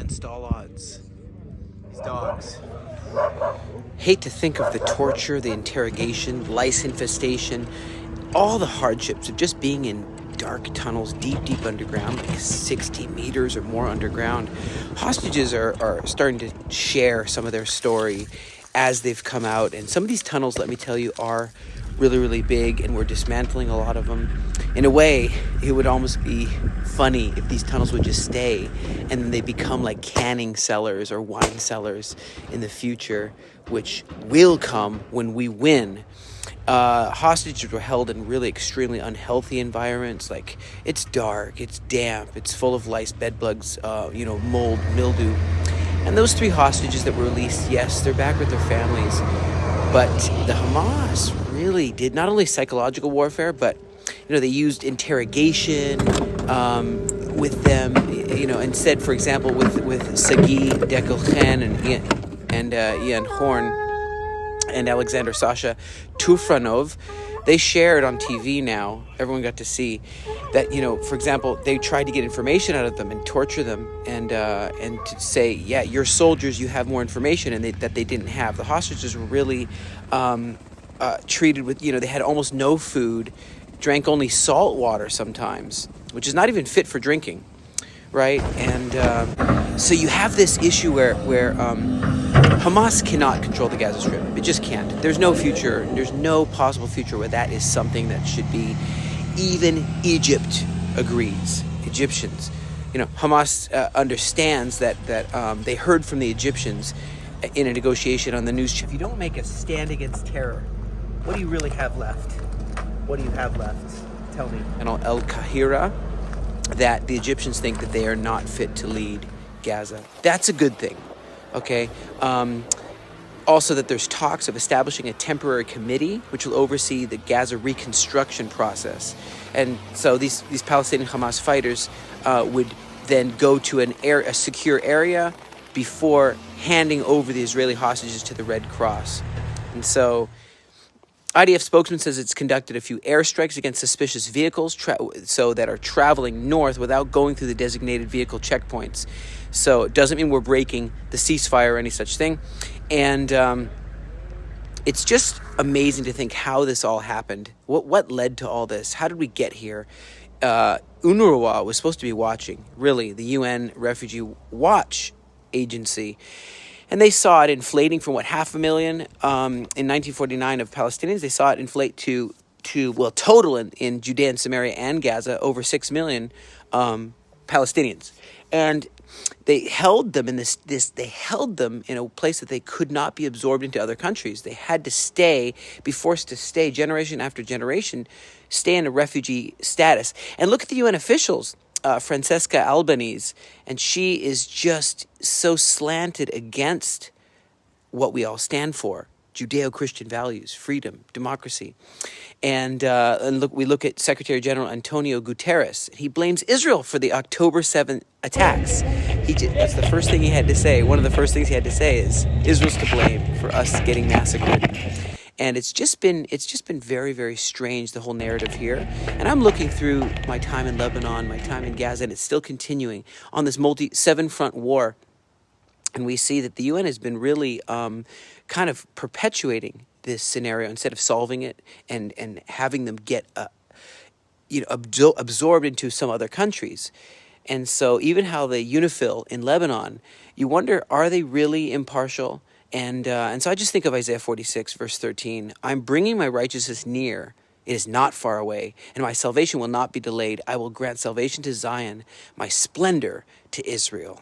against all odds. These dogs. Hate to think of the torture, the interrogation, lice infestation, all the hardships of just being in dark tunnels deep underground, like 60 meters or more underground. Hostages are starting to share some of their story as they've come out. And some of these tunnels, let me tell you, are really big, and we're dismantling a lot of them. In a way, it would almost be funny if these tunnels would just stay and then they become like canning cellars or wine cellars in the future, which will come when we win. Hostages were held in really extremely unhealthy environments. Like, it's dark, it's damp, it's full of lice, bed bugs, mold, mildew. And those 3 hostages that were released, yes, they're back with their families. But the Hamas really did not only psychological warfare, but they used interrogation with them. And said, for example, with Sagi Dekelchen and Ian Horn and Alexander Sasha Tufranov, they shared on TV now, everyone got to see, that, for example, they tried to get information out of them and torture them and to say, yeah, you're soldiers, you have more information, and that they didn't have. The hostages were really treated with, they had almost no food, drank only salt water sometimes, which is not even fit for drinking, right? And so you have this issue where Hamas cannot control the Gaza Strip. It just can't. There's no future. There's no possible future where that is something that should be. Even Egypt agrees. Egyptians. Hamas understands that they heard from the Egyptians in a negotiation on the news. If you don't make a stand against terror, what do you really have left? What do you have left? Tell me. And El Kahira, that the Egyptians think that they are not fit to lead Gaza. That's a good thing. Okay. Also, that there's talks of establishing a temporary committee which will oversee the Gaza reconstruction process. And so these Palestinian Hamas fighters would then go to a secure area before handing over the Israeli hostages to the Red Cross. And so IDF spokesman says it's conducted a few airstrikes against suspicious vehicles that are traveling north without going through the designated vehicle checkpoints. So it doesn't mean we're breaking the ceasefire or any such thing. And it's just amazing to think how this all happened. What led to all this? How did we get here? UNRWA was supposed to be watching, really, the UN Refugee Watch Agency. And they saw it inflating from 500,000 in 1949 of Palestinians. They saw it inflate to total in Judea and Samaria and Gaza, over 6 million Palestinians. And they held them in they held them in a place that they could not be absorbed into other countries. They had to be forced to stay generation after generation, stay in a refugee status. And look at the UN officials. Francesca Albanese, and she is just so slanted against what we all stand for: Judeo-Christian values, freedom, democracy. And we look at Secretary General Antonio Guterres. He blames Israel for the October 7th attacks. That's the first thing he had to say. One of the first things he had to say is Israel's to blame for us getting massacred. And it's just been very, very strange, the whole narrative here. And I'm looking through my time in Lebanon, my time in Gaza, and it's still continuing on this seven-front war. And we see that the UN has been really kind of perpetuating this scenario instead of solving it and having them get absorbed into some other countries. And so even how the UNIFIL in Lebanon, you wonder, are they really impartial? And so I just think of Isaiah 46, verse 13. I'm bringing my righteousness near. It is not far away, and my salvation will not be delayed. I will grant salvation to Zion, my splendor to Israel.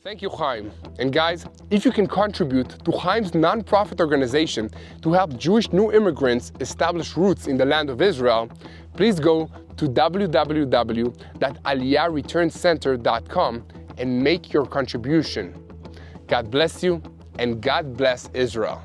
Thank you, Chaim. And guys, if you can contribute to Chaim's nonprofit organization to help Jewish new immigrants establish roots in the land of Israel, please go to www.aliyahreturncenter.com and make your contribution. God bless you, and God bless Israel.